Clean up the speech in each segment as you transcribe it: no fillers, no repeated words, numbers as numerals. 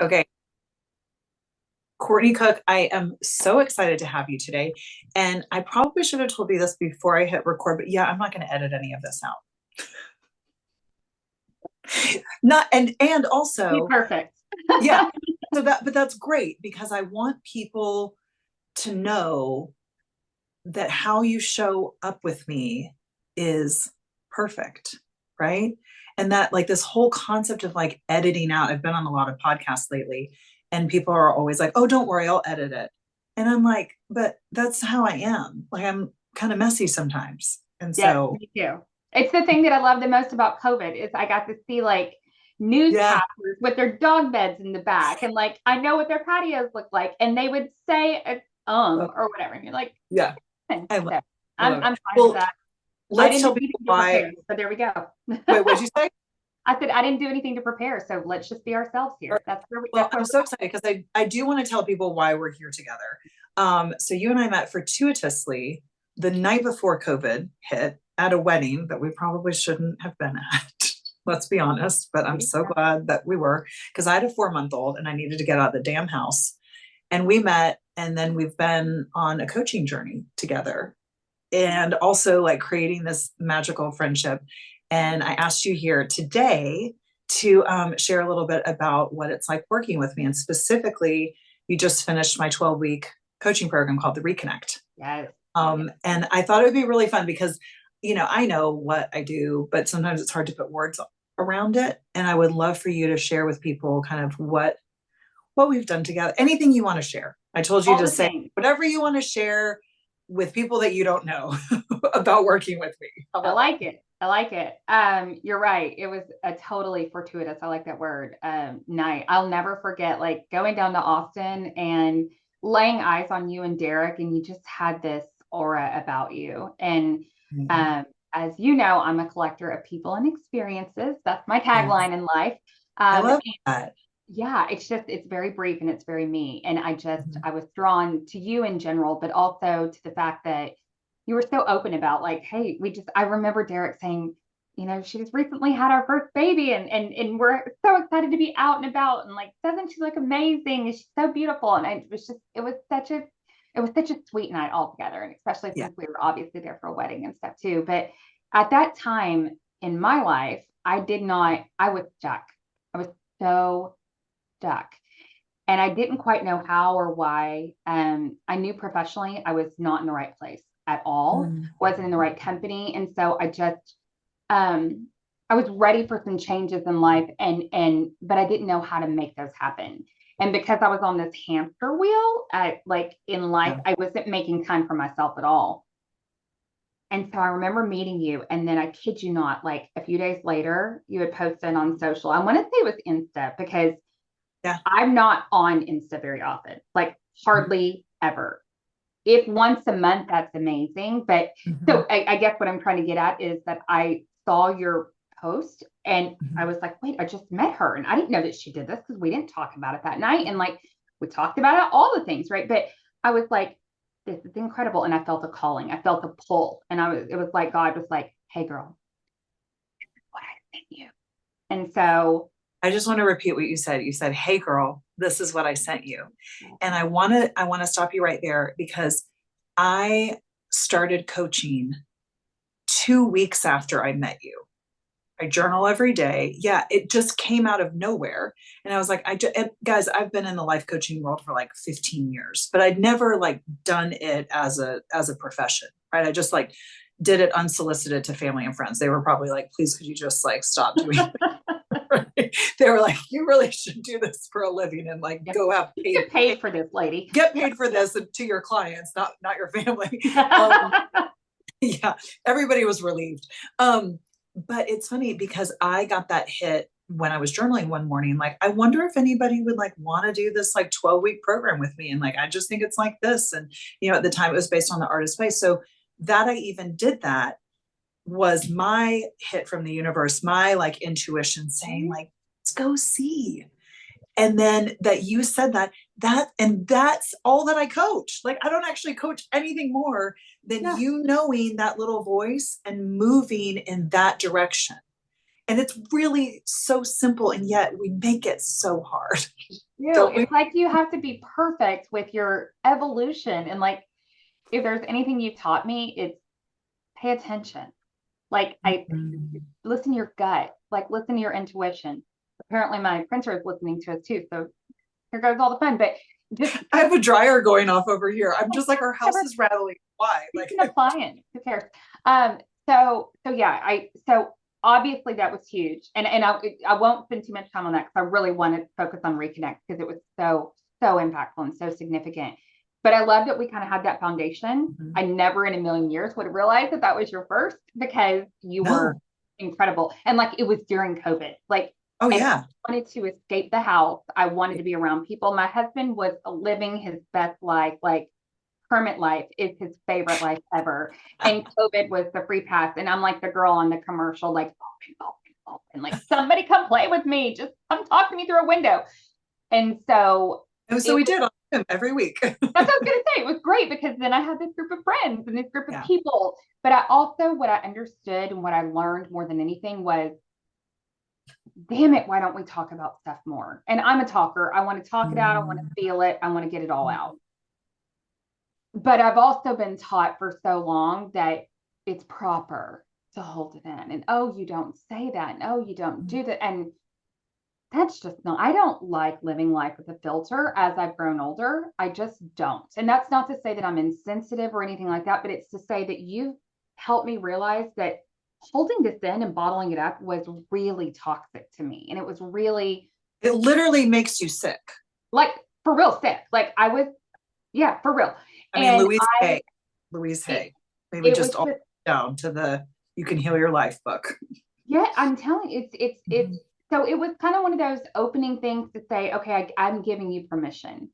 Okay, Courtney Cook, I am so excited to have you today. And I probably should have told you this before I hit record, but yeah, I'm not going to edit any of this out. Not and Be also, perfect. yeah. So but that's great because I want people to know that how you show up with me is perfect, right? And that like this whole concept of like editing out, I've been on a lot of podcasts lately, and people are always like, oh, don't worry, I'll edit it. And I'm like, but that's how I am. Like I'm kind of messy sometimes. And Yes, so, me too. It's the thing that I love the most about COVID is I got to see like yeah, newscasters with their dog beds in the back and like I know what their patios look like and they would say oh, or whatever and you're like yeah, "Hmm." I love, So I love it. I'm fine with Well, that. I let's didn't do tell people anything to why. prepare, so there we go. Wait, what'd you say? I said I didn't do anything to prepare, so let's just be ourselves here. Well, That's where I'm so excited because I do want to tell people why we're here together. So you and I met fortuitously the night before COVID hit at a wedding that we probably shouldn't have been at. Let's be honest, but I'm so we're glad that we were because I had a 4 month old and I needed to get out of the damn house. And we met, and then we've been on a coaching journey together and also like creating this magical friendship. And I asked you here today to share a little bit about what it's like working with me. And specifically, you just finished my 12-week coaching program called the Reconnect. yes. And I thought it would be really fun because, I know what I do, but sometimes it's hard to put words around it. And I would love for you to share with people kind of what we've done together. Anything you want to share. I told you All to the say things. whatever you want to share with people that you don't know about working with me. How I about that? like it. I like it. You're right. It was a totally fortuitous. I like that word. Night. I'll never forget like going down to Austin and laying eyes on you and Derek, and you just had this aura about you. And Mhm. um, as you know, I'm a collector of people and experiences. That's my Yes. tagline in life. I Um, love that. yeah, it's very brief and it's very me. And Mhm. I was drawn to you in general, but also to the fact that you were so open about like, hey, I remember Derek saying, she just recently had our first baby and we're so excited to be out and about and like, doesn't she look amazing? And she's so beautiful. And it was such a sweet night altogether. And especially Yeah. since we were obviously there for a wedding and stuff too. But at that time in my life, I was stuck. I was so stuck. And I didn't quite know how or why. I knew professionally I was not in the right place at all, Mm. wasn't in the right company. And so um, I was ready for some changes in life but I didn't know how to make those happen. And because I was on this hamster wheel, like in life, Yeah. I wasn't making time for myself at all. And so I remember meeting you, and then I kid you not, like a few days later, you had posted on social. I want to say it was Insta because Yeah. I'm not on Insta very often, like Mhm. hardly ever. If once a month, that's amazing. But Mhm. so I guess what I'm trying to get at is that I saw your post and I Mhm. was like, wait, I just met her. And I didn't know that she did this because we didn't talk about it that night. And like we talked about it, all the things, right? But I was like, this is incredible. And I felt a calling, I felt a pull. And it was like God was like, hey girl, what I sent you. And so I just want to repeat what you said. You said, "Hey girl, this is what I sent you." And I want to stop you right there because I started coaching 2 weeks after I met you. I journal every day. Yeah, it just came out of nowhere. And I was like, guys, I've been in the life coaching world for like 15 years, but I'd never like done it as a profession, right? I just like did it unsolicited to family and friends. They were probably like, please, could you just like stop doing it? They were like, you really should do this for a living and like yeah, go have you paid, get paid for this, lady. get paid for this to your clients, not your family. Yeah, everybody was relieved. But it's funny because I got that hit when I was journaling one morning. Like, I wonder if anybody would like want to do this like 12-week program with me. And like, I just think it's like this. And, at the time it was based on the artist space. So that I even did that was my hit from the universe, my like intuition saying, like, let's go see. And then that you said and that's all that I coach. Like I don't actually coach anything more than Yeah. you knowing that little voice and moving in that direction. And it's really so simple, and yet we make it so hard. Don't we? It's like you have to be perfect with your evolution. And like, if there's anything you've taught me, it's pay attention. Like I listen to your gut, like listen to your intuition. Apparently my printer is listening to us too. So here goes all the fun. But just I have a dryer going off over here. I'm just like, our house is rattling. Why? it's Like, an appliance. Who cares? So yeah, so obviously that was huge. And I won't spend too much time on that because I really wanted to focus on Reconnect because it was so impactful and so significant. But I love that we kind of had that foundation. I never in a million years would have realized that that was your first because you were incredible. And like it was during COVID. Like, oh and yeah. I wanted to escape the house. I wanted to be around people. My husband was living his best life, like hermit life is his favorite life ever. And COVID was the free pass. And I'm like the girl on the commercial, like, open. Like, somebody come play with me. Just come talk to me through a window. And so we did on him every week. That's what I was going to say. It was great because then I had this group of friends and this group of people. But I also, what I understood and what I learned more than anything was, damn it, why don't we talk about stuff more? And I'm a talker. I want to talk it out. I want to feel it. I want to get it all out. But I've also been taught for so long that it's proper to hold it in. And, oh, you don't say that. And, oh, you don't do that. And that's just not, I don't like living life with a filter as I've grown older. I just don't. And that's not to say that I'm insensitive or anything like that, but it's to say that you've helped me realize that holding this in and bottling it up was really toxic to me. And it was really, it literally makes you sick. Like for real sick. Like I was, yeah, for real. I mean, Louise Hay, maybe just all down to the You Can Heal Your Life book. Yeah, I'm telling you, it's so it was kind of one of those opening things to say, okay, I'm giving you permission.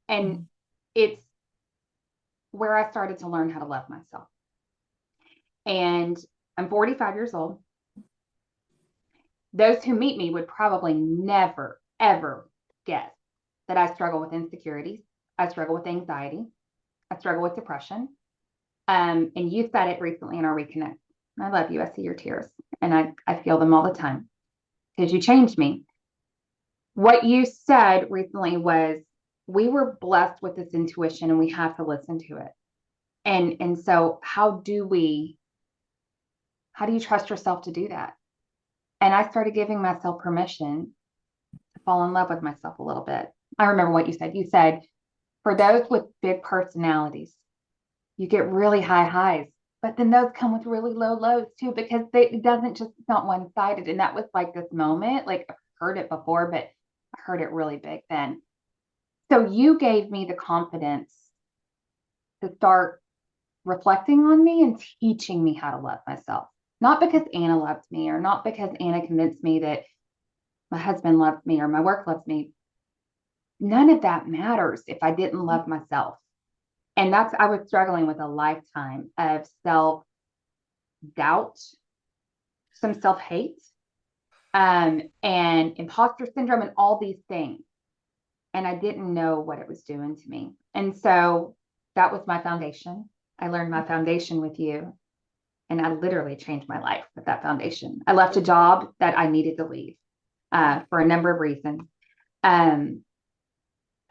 And it's where I started to learn how to love myself. And I'm 45 years old. Those who meet me would probably never, ever guess that I struggle with insecurities. I struggle with anxiety. I struggle with depression. And you said it recently in our Reconnect. I love you. I see your tears and I feel them all the time because you changed me. What you said recently was we were blessed with this intuition and we have to listen to it. And so how do you trust yourself to do that? And I started giving myself permission to fall in love with myself a little bit. I remember what you said. You said, for those with big personalities, you get really high highs, but then those come with really low lows too, because it's not one-sided. And that was like this moment, like I've heard it before, but I heard it really big then. So you gave me the confidence to start reflecting on me and teaching me how to love myself. Not because Anna loved me or not because Anna convinced me that my husband loved me or my work loves me. None of that matters if I didn't love myself. And I was struggling with a lifetime of self-doubt, some self-hate, and imposter syndrome and all these things. And I didn't know what it was doing to me. And so that was my foundation. I learned my foundation with you. And I literally changed my life with that foundation. I left a job that I needed to leave for a number of reasons.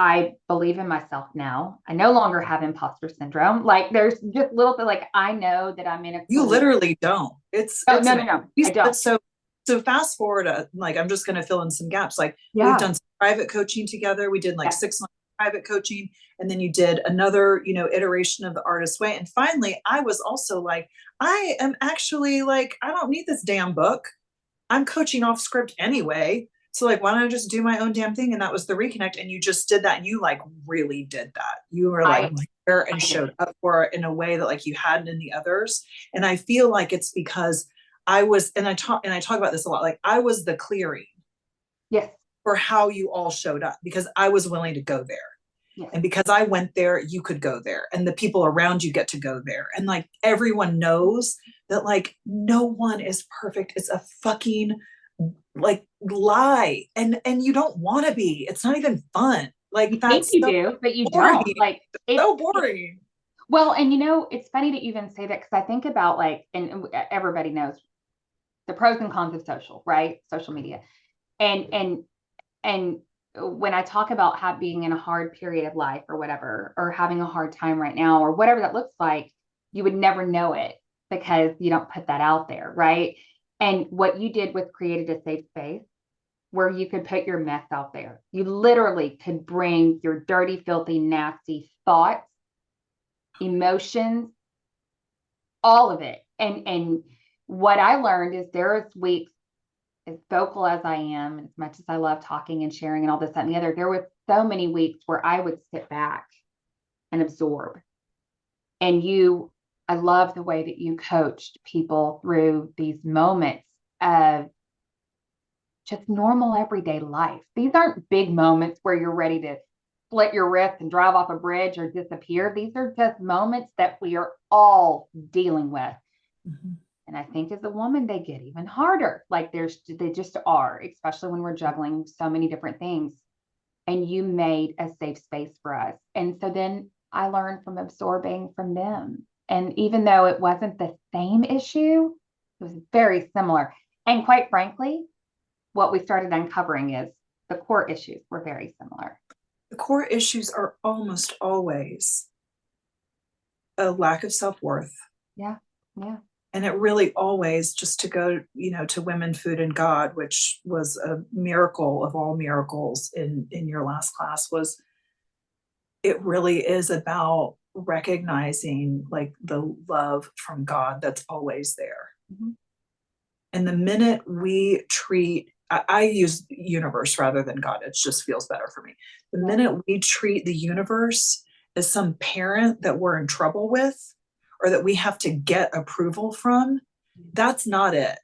I believe in myself now. I no longer have imposter syndrome. Like there's just little bit like I know that I'm in a. You literally don't. No. I don't. So fast forward. Like I'm just going to fill in some gaps. Like we've done some private coaching together. We did like 6 months of private coaching, and then you did another, iteration of the Artist Way. And finally, I was also like, I am actually like, I don't need this damn book. I'm coaching off script anyway. So like, why don't I just do my own damn thing? And that was the Reconnect. And you just did that. And you like really did that. You were like there and showed up for it in a way that like you hadn't in the others. And I feel like it's because I was, and I talk about this a lot. Like I was the clearing. Yes. For how you all showed up because I was willing to go there. Yes. And because I went there, you could go there and the people around you get to go there. And like, everyone knows that like, no one is perfect. It's a fucking like lie. And you don't want to be, it's not even fun. Like you that's think you do, but you boring. Don't like, it's so boring. Well, and it's funny that you even say that. Cause I think about like, and everybody knows the pros and cons of social media. And when I talk about being in a hard period of life or whatever, or having a hard time right now, or whatever that looks like, you would never know it because you don't put that out there. Right. And what you did was created a safe space where you could put your mess out there. You literally could bring your dirty, filthy, nasty thoughts, emotions, all of it. And what I learned is there's weeks, as vocal as I am, as much as I love talking and sharing and all this, that, and the other, there were so many weeks where I would sit back and absorb. And I love the way that you coached people through these moments of just normal everyday life. These aren't big moments where you're ready to split your wrist and drive off a bridge or disappear. These are just moments that we are all dealing with. Mm-hmm. And I think as a woman, they get even harder. Like they just are, especially when we're juggling so many different things. And you made a safe space for us. And so then I learned from absorbing from them. And even though it wasn't the same issue, it was very similar. And quite frankly, what we started uncovering is the core issues were very similar. The core issues are almost always a lack of self-worth. Yeah. Yeah. And it really always, just to go, to Women, Food, and God, which was a miracle of all miracles in your last class, was it really is about recognizing like the love from God that's always there. Mm-hmm. And the minute we treat, I use universe rather than God, it just feels better for me. The minute we treat the universe as some parent that we're in trouble with, or that we have to get approval from, that's not it.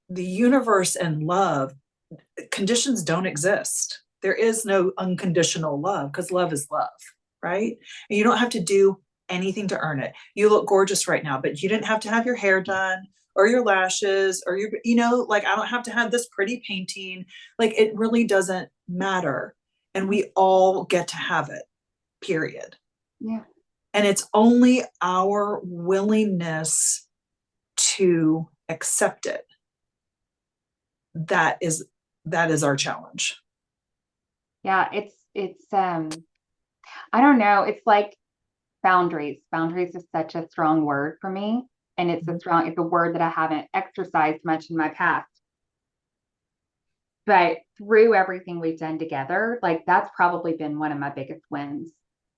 The universe and love, conditions don't exist. There is no unconditional love, because love is love, right? And you don't have to do anything to earn it. You look gorgeous right now, but you didn't have to have your hair done or your lashes or like I don't have to have this pretty painting. Like it really doesn't matter. And we all get to have it, period. Yeah. And it's only our willingness to accept it that is our challenge. Yeah, it's I don't know, it's like boundaries. Boundaries is such a strong word for me, and it's a word that I haven't exercised much in my past. But through everything we've done together, like that's probably been one of my biggest wins.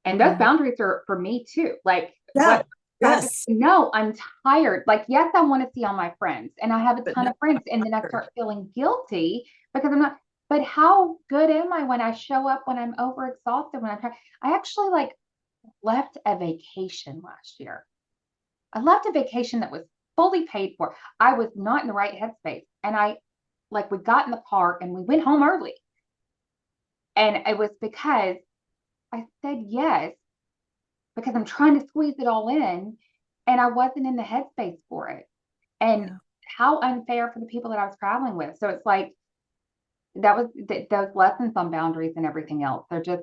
And those boundaries are for me too. Like, yes. No, I'm tired. Like, yes, I want to see all my friends, and I have a ton of friends, and then I start feeling guilty because I'm not. But how good am I when I show up when I'm overexhausted? When I actually like left a vacation last year. I left a vacation that was fully paid for. I was not in the right headspace, and we got in the car and we went home early. And it was because I said yes, because I'm trying to squeeze it all in, and I wasn't in the headspace for it. And how unfair for the people that I was traveling with. So it's like, that was those lessons on boundaries and everything else. They're just,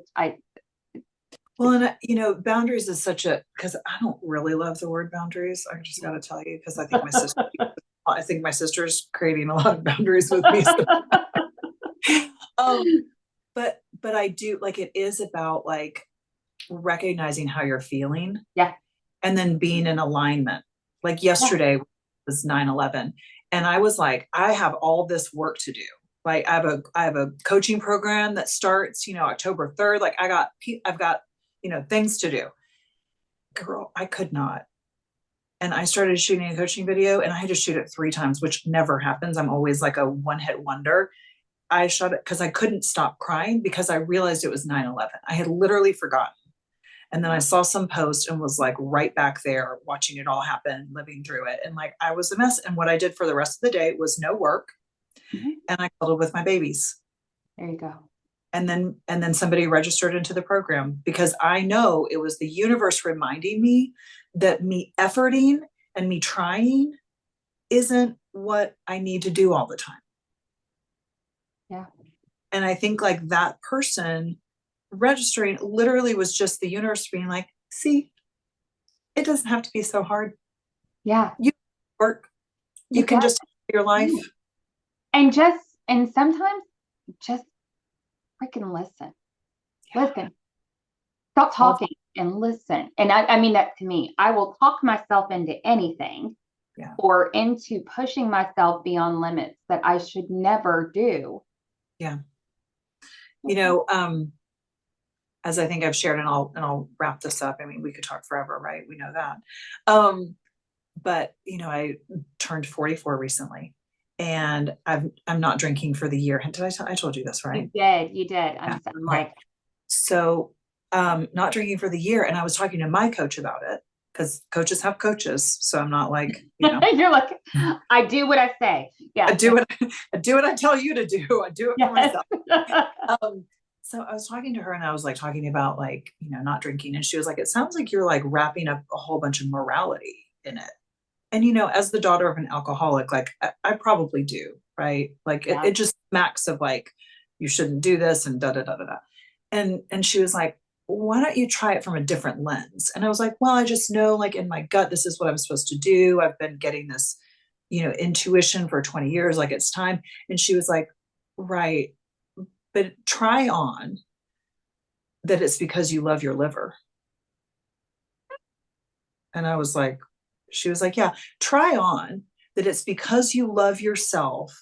well, and boundaries is because I don't really love the word boundaries. I just got to tell you, because I think my sister's creating a lot of boundaries with me. But I do, like, it is about like recognizing how you're feeling. Yeah. And then being in alignment. Like yesterday was 9/11. And I was like, I have all this work to do. Like I have a coaching program that starts, October 3rd. Like I've got, things to do. Girl, I could not. And I started shooting a coaching video, and I had to shoot it 3 times, which never happens. I'm always like a one-hit wonder. I shot it because I couldn't stop crying, because I realized it was 9/11. I had literally forgotten. And then I saw some post and was like right back there watching it all happen, living through it. And like, I was a mess. And what I did for the rest of the day was no work. Mm-hmm. And I cuddled with my babies. There you go. And then somebody registered into the program, because I know it was the universe reminding me that me efforting and me trying isn't what I need to do all the time. Yeah. And I think like that person registering literally was just the universe being like, see, it doesn't have to be so hard. Yeah. You work. You can just your life. And sometimes just freaking listen. Listen. Stop talking and listen. And I mean that to me. I will talk myself into anything or into pushing myself beyond limits that I should never do. Yeah. As I think I've shared, and I'll wrap this up. I mean, we could talk forever, right? We know that. But I turned 44 recently, and I'm not drinking for the year. Did I told you this, right? You did. I'm like, so not drinking for the year. And I was talking to my coach about it, because coaches have coaches. So I'm not like, you're like, I do what I say. Yeah. I do what I tell you to do. I do it for myself. So I was talking to her, and I was like talking about like, not drinking. And she was like, it sounds like you're like wrapping up a whole bunch of morality in it. And, as the daughter of an alcoholic, like I probably do, right? Like it just smacks of like, you shouldn't do this and da, da, da, da, da. And she was like, why don't you try it from a different lens? And I was like, well, I just know like in my gut, this is what I'm supposed to do. I've been getting this, intuition for 20 years, like it's time. And she was like, right, but try on that it's because you love your liver. And I was like, she was like, yeah, try on that it's because you love yourself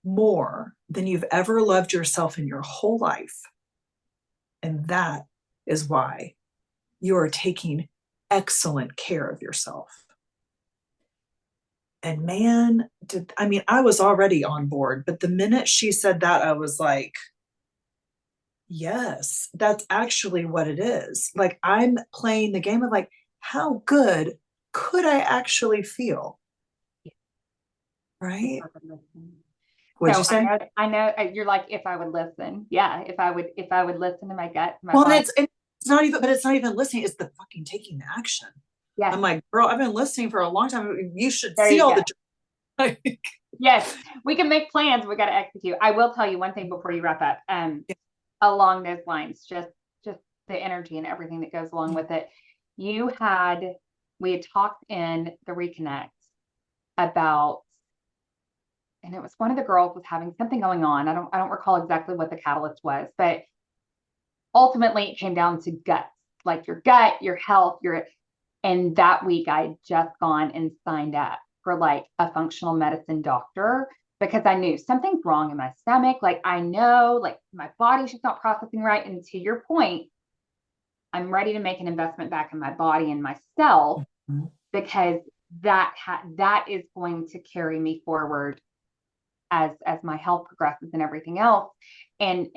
more than you've ever loved yourself in your whole life. And that is why you are taking excellent care of yourself. And man, I was already on board, but the minute she said that, I was like, yes, that's actually what it is. Like I'm playing the game of like, how good could I actually feel? Right? What'd you say? I know you're like, if I would listen. Yeah. If I would listen to my gut, my well, body. it's not even listening. It's the fucking taking the action. Yeah. I'm like, girl, I've been listening for a long time. You should see all the. Yes, we can make plans. We got to execute. I will tell you one thing before you wrap up. Along those lines, just the energy and everything that goes along with it. We had talked in the Reconnect about, and it was one of the girls was having something going on. I don't recall exactly what the catalyst was, but ultimately it came down to guts, like your gut, your health, and that week I had just gone and signed up for like a functional medicine doctor because I knew something's wrong in my stomach. Like I know like my body's just not processing right. And to your point, I'm ready to make an investment back in my body and myself because that is going to carry me forward as my health progresses and everything else. And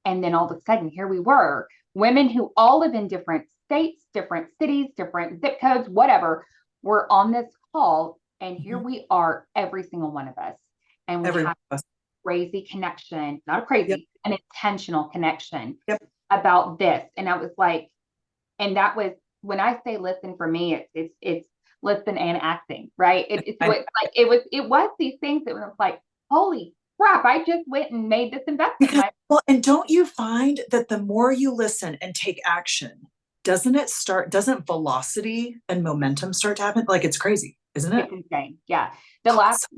then all of a sudden here we were, women who all live in different states, different cities, different zip codes, whatever. We're on this call and here we are, every single one of us. And we have a crazy connection, not a crazy, an intentional connection about this. And I was like, and that was, when I say listen for me, it's listen and acting, right? It was these things that was like, holy crap, I just went and made this investment. Well, and don't you find that the more you listen and take action, doesn't velocity and momentum start to happen? Like it's crazy, isn't it? It's insane. Yeah. The last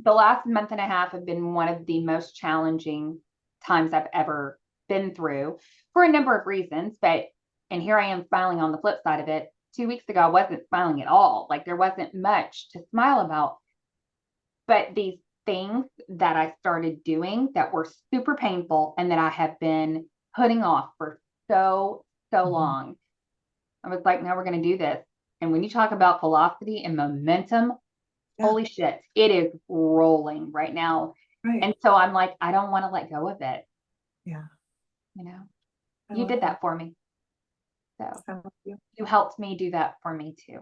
month and a half have been one of the most challenging times I've ever been through for a number of reasons. And here I am smiling on the flip side of it. 2 weeks ago, I wasn't smiling at all. Like there wasn't much to smile about. But these things that I started doing that were super painful and that I have been putting off for so long. I was like, now we're going to do this. And when you talk about velocity and momentum, holy shit, it is rolling right now. Right. And so I'm like, I don't want to let go of it. Yeah. You did that for me. So you helped me do that for me too.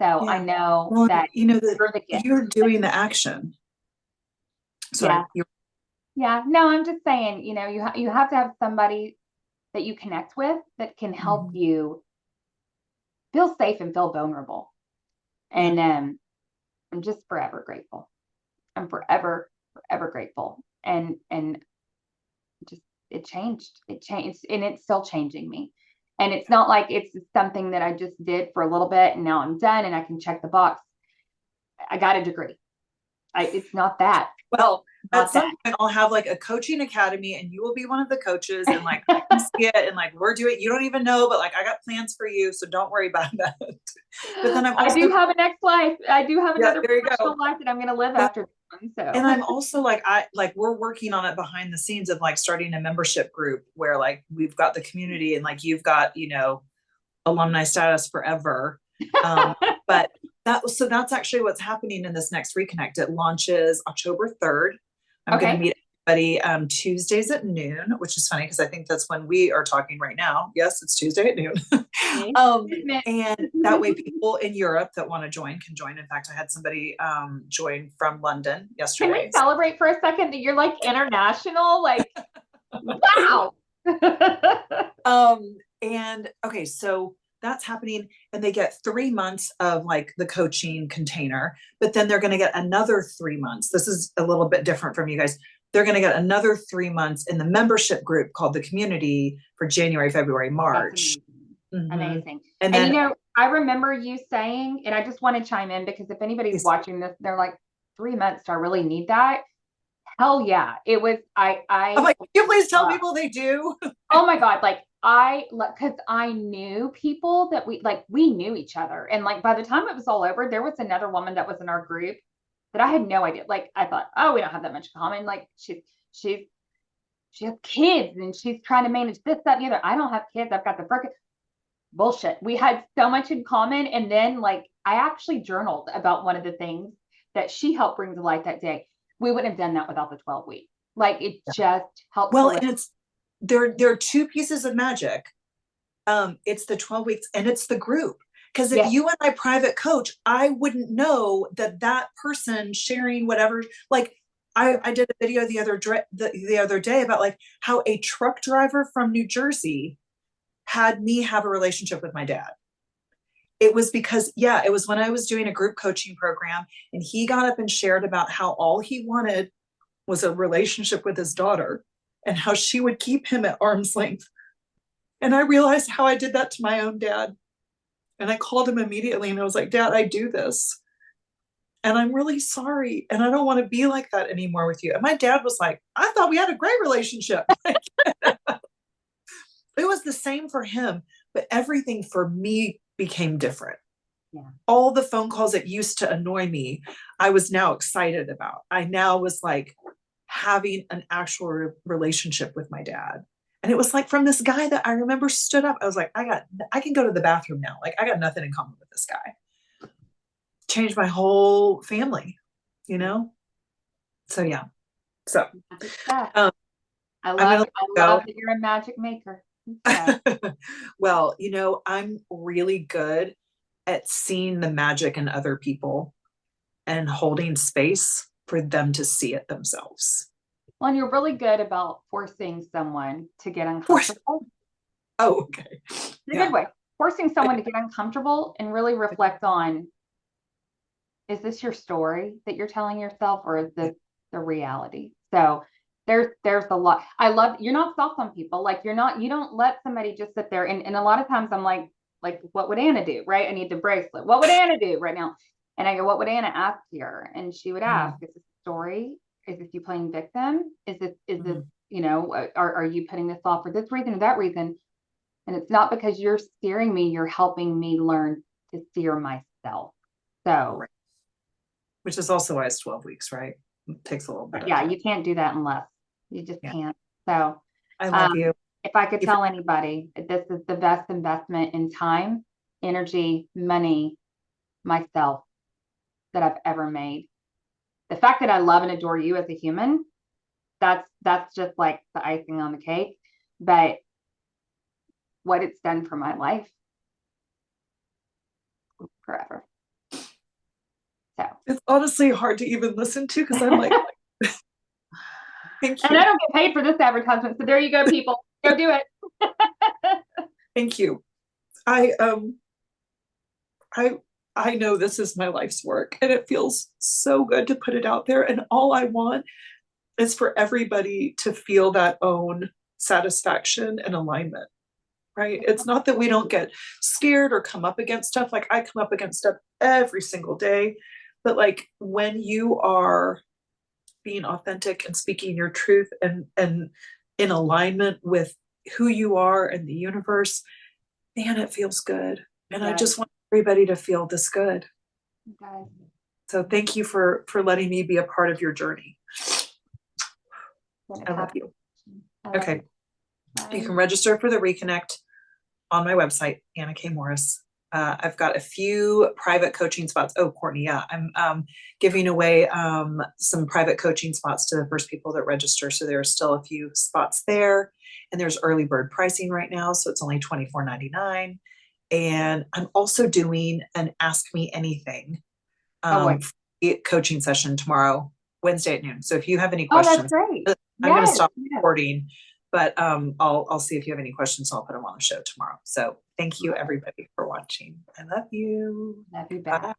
So I know that you're doing the action. Sorry. No, I'm just saying, you have to have somebody that you connect with that can help you feel safe and feel vulnerable. And I'm just forever grateful. I'm forever grateful. And just it changed, and it's still changing me. And it's not like it's something that I just did for a little bit and now I'm done and I can check the box. I got a degree. It's not that. Well, at Not some that. point I'll have like a coaching academy and you will be one of the coaches and like I can see it and like we're doing, you don't even know, but like I got plans for you. So don't worry about that. But then I'm I do also, have a next life. I do have yeah, another there you professional go. life that I'm going to live Yeah. after this one. And So I'm also like, we're working on it behind the scenes of like starting a membership group where like we've got the community and like you've got, alumni status forever. But that's actually what's happening in this next Reconnect. It launches October 3rd. I'm going to okay. meet everybody Tuesdays at noon, which is funny because I think that's when we are talking right now. Yes, it's Tuesday at noon. And that way people in Europe that want to join can join. In fact, I had somebody join from London Can we yesterday. celebrate for a second that you're like international? Like, wow. And okay, so that's happening, and they get 3 months of like the coaching container, but then they're going to get another 3 months. This is a little bit different from you guys. They're going to get another 3 months in the membership group called the community for January, February, March. Amazing. Amazing. And then, I remember you saying, and I just want to chime in because if anybody's watching this, they're like, 3 months, do I really need that? Hell yeah. It was, I'm like, can you please tell people they do? Oh my God. Cause I knew people that we knew each other. And like, by the time it was all over, there was another woman that was in our group that I had no idea. Like, I thought, oh, we don't have that much in common. Like she has kids and she's trying to manage this, that, and the other. I don't have kids. I've got the freaking bullshit. We had so much in common. And then like, I actually journaled about one of the things that she helped bring to light that day. We wouldn't have done that without the 12 weeks. Like it just helps. Well, and there are two pieces of magic. It's the 12 weeks and it's the group. Because if you and I private coach, I wouldn't know that person sharing whatever, like I did a video the other day about like how a truck driver from New Jersey had me have a relationship with my dad. It was because, it was when I was doing a group coaching program and he got up and shared about how all he wanted was a relationship with his daughter and how she would keep him at arm's length. And I realized how I did that to my own dad. And I called him immediately and I was like, Dad, I do this. And I'm really sorry. And I don't want to be like that anymore with you. And my dad was like, I thought we had a great relationship. It was the same for him, but everything for me became different. Yeah. All the phone calls that used to annoy me, I was now excited about. I now was like having an actual relationship with my dad. And it was like from this guy that I remember stood up. I was like, I can go to the bathroom now. Like I got nothing in common with this guy. Changed my whole family, So yeah. So I love that you're a magic maker. Okay. Well, I'm really good at seeing the magic in other people and holding space for them to see it themselves. Well, and you're really good about forcing someone to get uncomfortable. Oh, okay. In a good way. Forcing someone to get uncomfortable and really reflect on, is this your story that you're telling yourself or is this the reality? So there's a lot. I love, you're not soft on people. Like you don't let somebody just sit there. And a lot of times I'm like, what would Anna do? Right. I need the bracelet. What would Anna do right now? And I go, what would Anna ask here? And she would ask, is this a story? Is this you playing victim? Is this, are you putting this off for this reason or that reason? And it's not because you're steering me, you're helping me learn to steer myself. So, which is also why it's 12 weeks, right? It takes a little bit. Yeah, you can't do that unless you just can't. So I love you. If I could tell anybody, this is the best investment in time, energy, money, myself that I've ever made. The fact that I love and adore you as a human, that's just like the icing on the cake. But what it's done for my life forever. So it's honestly hard to even listen to because I'm like, thank you. And I don't get paid for this advertisement. So there you go, people. Go do it. Thank you. I know this is my life's work and it feels so good to put it out there. And all I want is for everybody to feel that own satisfaction and alignment, right? It's not that we don't get scared or come up against stuff. Like I come up against stuff every single day, but like when you are being authentic and speaking your truth and in alignment with who you are and the universe, man, it feels good. And I just want everybody to feel this good. Okay. So thank you for letting me be a part of your journey. I love you. Okay. You can register for the Reconnect on my website, Anna K. Morris. I've got a few private coaching spots. Oh, Courtney, yeah, I'm giving away some private coaching spots to the first people that register. So there are still a few spots there, and there's early bird pricing right now, so it's only $24.99. And I'm also doing an Ask Me Anything coaching session tomorrow, Wednesday at noon. So if you have any questions, that's great. I'm going to stop recording, but I'll see if you have any questions. I'll put them on the show tomorrow. So thank you everybody for watching. I love you. Love you back. Bye.